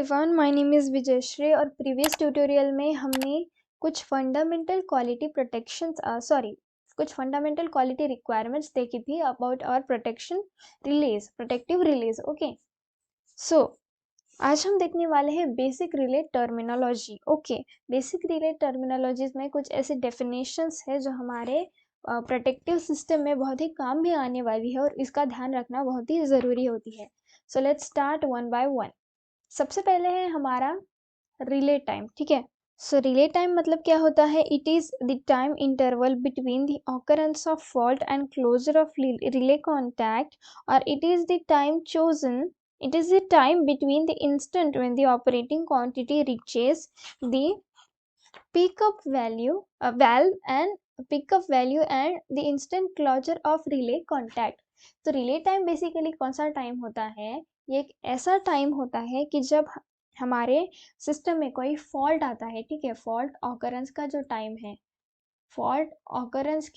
Everyone, my name is Vijayashree और previous tutorial में हमने कुछ फंडामेंटल क्वालिटी कुछ फंडामेंटल क्वालिटी रिक्वायरमेंट्स देखी थी about our protective relays. Okay, so आज हम देखने वाले हैं basic relay terminology. Okay, basic relay terminologies में कुछ ऐसे डेफिनेशंस है जो हमारे प्रोटेक्टिव सिस्टम में बहुत ही काम भी आने वाली है और इसका ध्यान रखना बहुत ही ज़रूरी होती है। So let's start one by one. सबसे पहले है हमारा रिले टाइम। ठीक है, सो रिले टाइम मतलब क्या होता है? It is the time interval between the occurrence of fault and closure of relay contact, और it is the time chosen, it is the time between the instant when the operating quantity reaches the pickup value and the instant closure of relay contact। तो relay time basically कौन सा time होता है? ये एक ऐसा time होता है कि जब हमारे सिस्टम में कोई फॉल्ट आता है। ठीक है, फॉल्ट ऑकरेंस का जो टाइम है, फॉल्ट ऑकरेंस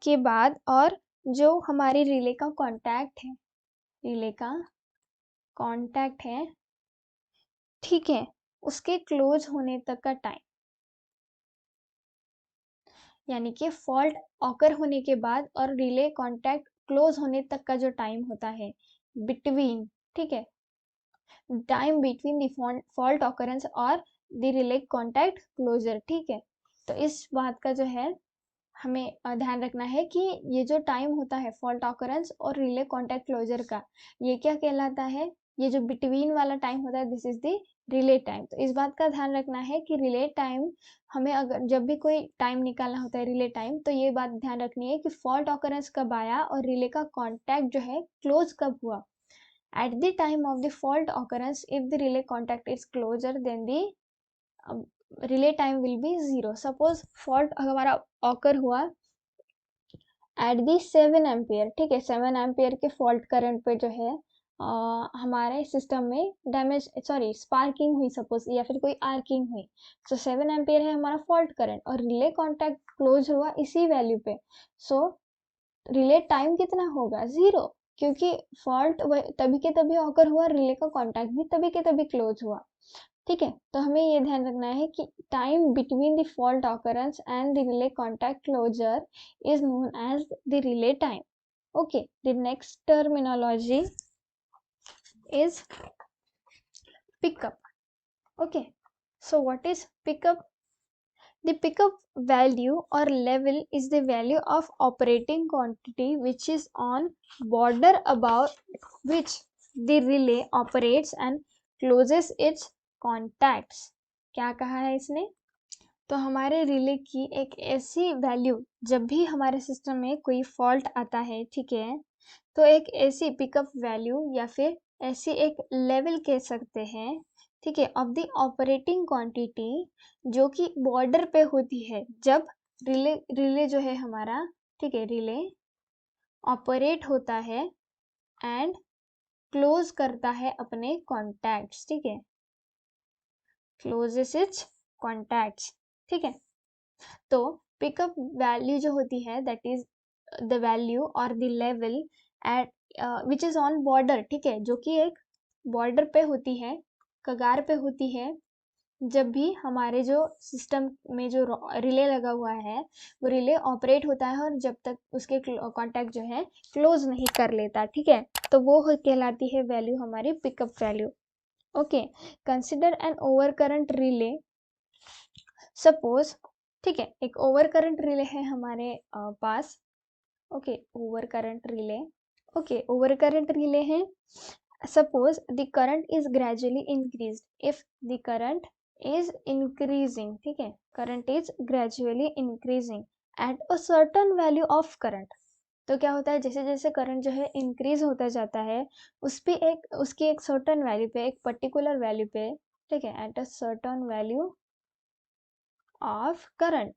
के बाद और जो हमारी रिले का कांटेक्ट है, ठीक है, उसके क्लोज होने तक का टाइम, यानी कि फॉल्ट ऑकर होने के बाद और रिले कांटेक्ट क्लोज होने तक का जो टाइम होता है बिटवीन, ठीक है, time between the fault occurrence और द रिले कांटेक्ट क्लोजर। ठीक है, तो इस बात का जो है हमें ध्यान रखना है कि ये जो टाइम होता है फॉल्ट ऑकरेंस और रिले कांटेक्ट क्लोजर का, ये क्या कहलाता है? ये जो बिटवीन वाला टाइम होता है, this is the relay time. तो इस बात का ध्यान रखना है कि रिले टाइम हमें, अगर जब भी कोई टाइम निकालना होता है रिले टाइम, तो ये बात ध्यान रखनी है कि फॉल्ट ऑकरेंस कब आया और रिले का कॉन्टैक्ट जो है क्लोज कब हुआ। At the time of the fault occurrence, if the relay contact is closer, then the relay time will be 0। Suppose fault हमारा ऑकर हुआ एट दी 7 एम्पियर। ठीक है, 7 एम्पियर के फॉल्ट करंट पे जो है हमारे सिस्टम में स्पार्किंग हुई सपोज, या फिर कोई आर्किंग हुई। सो 7 एम्पियर है हमारा फॉल्ट करंट और रिले कॉन्टैक्ट क्लोज हुआ इसी वैल्यू पे। सो रिले टाइम कितना होगा? 0, क्योंकि फॉल्ट तभी के तभी ऑकर हुआ, रिले का कॉन्टैक्ट भी तभी के तभी क्लोज हुआ। ठीक है, तो हमें ये ध्यान रखना है कि time between the fault occurrence and the relay contact closure is known as the relay time. Okay, the next terminology is pickup. Okay, so what is pickup? The pickup value or level is the value of operating quantity which is on border above which the relay operates and closes its contacts। क्या कहा है इसने? तो हमारे relay की एक ऐसी value, जब भी हमारे सिस्टम में कोई फॉल्ट आता है, ठीक है, तो एक ऐसी पिकअप वैल्यू या फिर ऐसी एक लेवल कह सकते हैं, ठीक है, ऑफ द ऑपरेटिंग क्वांटिटी, जो कि बॉर्डर पे होती है जब रिले जो है हमारा, ठीक है, रिले ऑपरेट होता है एंड क्लोज करता है अपने कॉन्टैक्ट्स। ठीक है, क्लोजेस इट्स कॉन्टैक्ट्स। ठीक है, तो पिकअप वैल्यू जो होती है दैट इज द वैल्यू और the level eight which is on border. ठीक है, जो कि एक बॉर्डर पे होती है, कगार पे होती है, जब भी हमारे जो सिस्टम में जो रिले लगा हुआ है वो रिले ऑपरेट होता है और जब तक उसके कॉन्टैक्ट जो है क्लोज नहीं कर लेता। ठीक है, तो वो कहलाती है वैल्यू हमारी pickup value. Okay, consider N over current relay. Suppose, ठीक है, एक ओवर करंट रिले है हमारे पास। ओके, ओवर करंट रिले है। Suppose the current is gradually increase. If the current is increasing, ठीक है, current is gradually increasing at a certain value of current. तो क्या होता है, जैसे जैसे करंट जो है इंक्रीज होता जाता है उसकी एक सर्टन वैल्यू पे, एक पर्टिकुलर वैल्यू पे, ठीक है, at a certain value of current,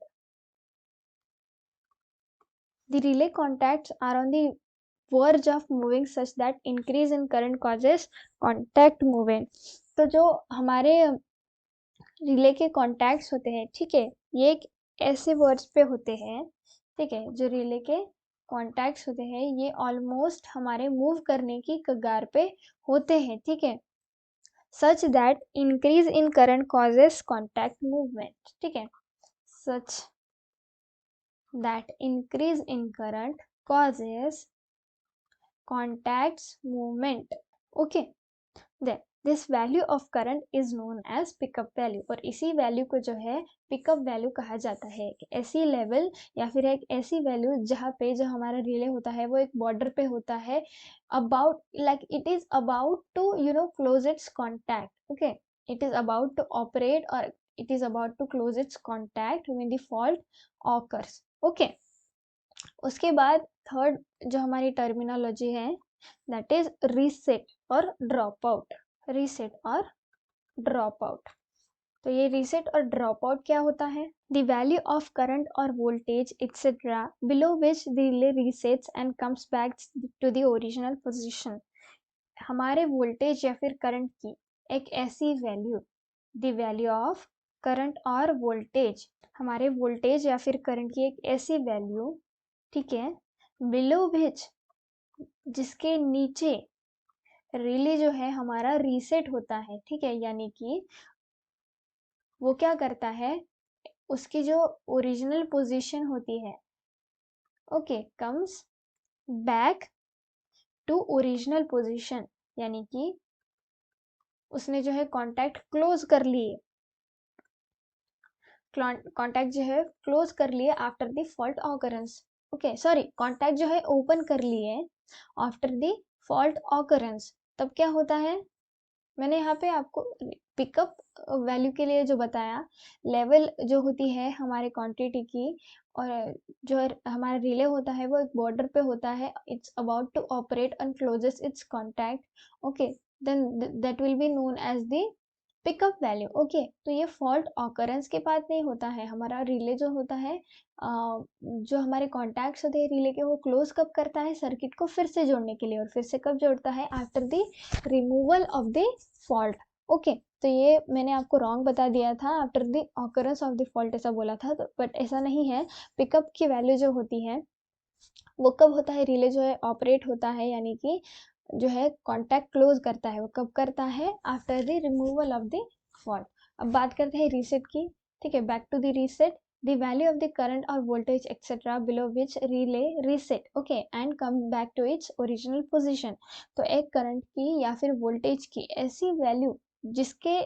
the relay contacts are on the verge of moving such that increase in current causes contact movement। तो जो हमारे रिले के कॉन्टैक्ट्स होते हैं, ठीक है, ये एक ऐसे वर्ड्स पे होते हैं, ठीक है, जो रिले के कॉन्टैक्ट्स होते हैं ये ऑलमोस्ट हमारे मूव करने की कगार पे होते हैं, ठीक है, such that increase in current causes contact movement, ठीक है, such that increase in current causes contacts movement, okay. Then this value of current is known as pickup value, और इसी वैल्यू को जो है पिकअप वैल्यू कहा जाता है। ऐसी लेवल या फिर एक ऐसी वैल्यू जहाँ पे जो हमारा रिले होता है वो एक बॉर्डर पे होता है, about like it is about to close its contact, okay, it is about to operate और it is about to close its contact when the fault occurs, okay. उसके बाद थर्ड जो हमारी टर्मिनोलॉजी है दैट इज रीसेट और drop out, reset और drop out. तो ये रीसेट और ड्रॉप आउट क्या होता है? द वैल्यू ऑफ करंट और voltage etcetera below which the relay रीसेट्स and comes back to the original position. हमारे वोल्टेज या फिर करंट की एक ऐसी value, the value of current और वोल्टेज, हमारे वोल्टेज या फिर करंट की एक ऐसी वैल्यू, ठीक है, बिलो विच, जिसके नीचे रिले जो है हमारा रीसेट होता है, ठीक है, यानी कि वो क्या करता है, उसकी जो ओरिजिनल पोजीशन होती है, okay, comes back to original position, यानी कि उसने जो है कॉन्टैक्ट क्लोज कर लिए, कॉन्टैक्ट जो है क्लोज कर लिए after the fault occurrence, okay, sorry, contact जो है ओपन कर लिए आफ्टर द फॉल्ट ऑकरेंस। तब क्या होता है, मैंने यहाँ पे आपको पिकअप वैल्यू के लिए जो बताया, लेवल जो होती है हमारे क्वांटिटी की, और जो हमारा रिले होता है वो एक बॉर्डर पे होता है, it's about to operate and closes its contact, okay, then that will be known as the pickup value, okay. तो ये फॉल्ट ऑकरेंस के बाद नहीं होता है, हमारा रिले जो होता है, जो हमारे कॉन्टैक्ट्स होते हैं रिले के, वो क्लोज कब करता है, सर्किट को फिर से जोड़ने के लिए, और फिर से कब जोड़ता है, after the removal of the fault, okay. तो ये मैंने आपको रॉन्ग बता दिया था, after the occurrence of the fault ऐसा बोला था, तो बट ऐसा नहीं है। पिकअप की वैल्यू जो होती है वो कब होता है, रिले जो है ऑपरेट होता है, यानी कि जो है कॉन्टैक्ट क्लोज करता है, वो कब करता है, after the removal of the fault. अब बात करते हैं रीसेट की, ठीक है, back to the reset, the value of the current और voltage etcetera below which relay reset, okay, and come back to its original position. तो एक करंट की या फिर वोल्टेज की ऐसी वैल्यू जिसके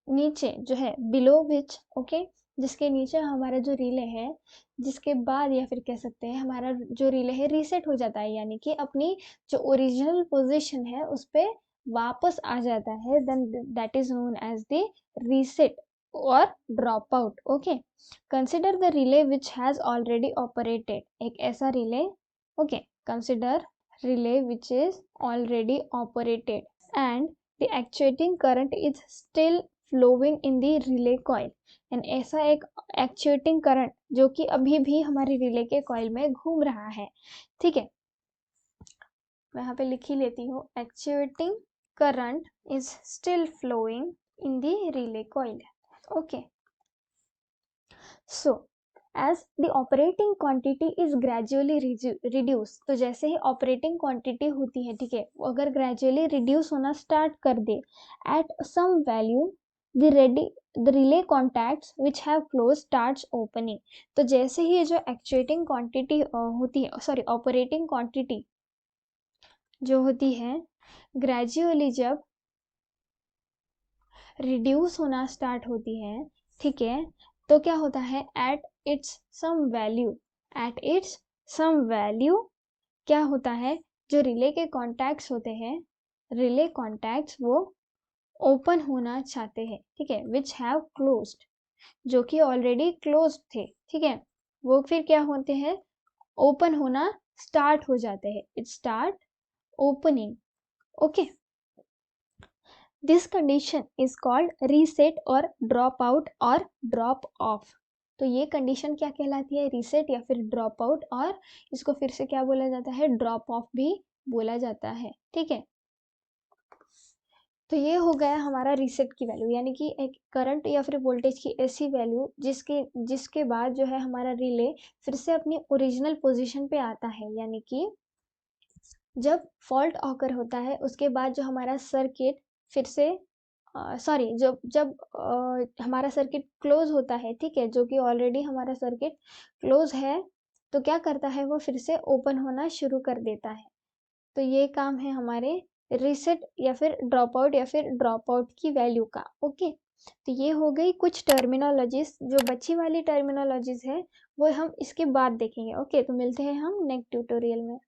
नीचे जो है बिलो विच, ओके, जिसके नीचे हमारा जो रिले है, जिसके बाद या फिर कह सकते हैं हमारा जो रिले है रीसेट हो जाता है, यानी कि अपनी जो ओरिजिनल पोजीशन है उस पे वापस आ जाता है, then that is known as the reset और drop out, okay. Consider the relay which has already operated, एक ऐसा relay, okay, consider relay which is already operated and the actuating current is still flowing in the relay coil, and ऐसा एक actuating current जो कि अभी भी हमारे relay के कॉइल में घूम रहा है, ठीक है, मैं यहाँ पे लिख ही लेती हूँ, actuating current is still flowing in the relay coil, okay. So as the operating quantity is gradually reduce, तो जैसे ही ऑपरेटिंग क्वांटिटी होती है, ठीक है, वो अगर ग्रेजुअली रिड्यूस होना स्टार्ट कर दे at some value, the relay contacts which have closed starts opening, तो जैसे ही जो एक्चुएटिंग क्वांटिटी होती है, सॉरी, ऑपरेटिंग क्वांटिटी जो होती है ग्रेजुअली जब रिड्यूस होना स्टार्ट होती है, ठीक है, तो क्या होता है, at its some value, at its some value क्या होता है, जो रिले के कॉन्टैक्ट्स होते हैं, रिले कॉन्टैक्ट्स वो ओपन होना चाहते हैं, ठीक है, विच हैव क्लोज्ड, जो कि ऑलरेडी क्लोज थे, ठीक है, वो फिर क्या होते हैं, ओपन होना स्टार्ट हो जाते हैं, it start opening, okay. This condition is called reset और ड्रॉप आउट और ड्रॉप ऑफ। तो ये कंडीशन क्या कहलाती है, रीसेट या फिर ड्रॉप आउट, और इसको फिर से क्या बोला जाता है, ड्रॉप ऑफ भी बोला जाता है, ठीक है। तो ये हो गया हमारा रीसेट की वैल्यू, यानी कि एक करंट या फिर वोल्टेज की ऐसी वैल्यू जिसके बाद जो है हमारा रिले फिर से अपनी ओरिजिनल पोजीशन पे आता है। यानी कि जब फॉल्ट ऑकर होता है उसके बाद जो हमारा सर्किट फिर से सॉरी जब जब हमारा सर्किट क्लोज होता है, ठीक है, जो कि ऑलरेडी हमारा सर्किट क्लोज है, तो क्या करता है वो फिर से ओपन होना शुरू कर देता है। तो ये काम है हमारे रीसेट या फिर ड्रॉप आउट या फिर ड्रॉप आउट की वैल्यू का। ओके, तो ये हो गई कुछ टर्मिनोलॉजीज। जो बची वाली टर्मिनोलॉजीज है वो हम इसके बाद देखेंगे। ओके, तो मिलते हैं हम नेक्स्ट ट्यूटोरियल में।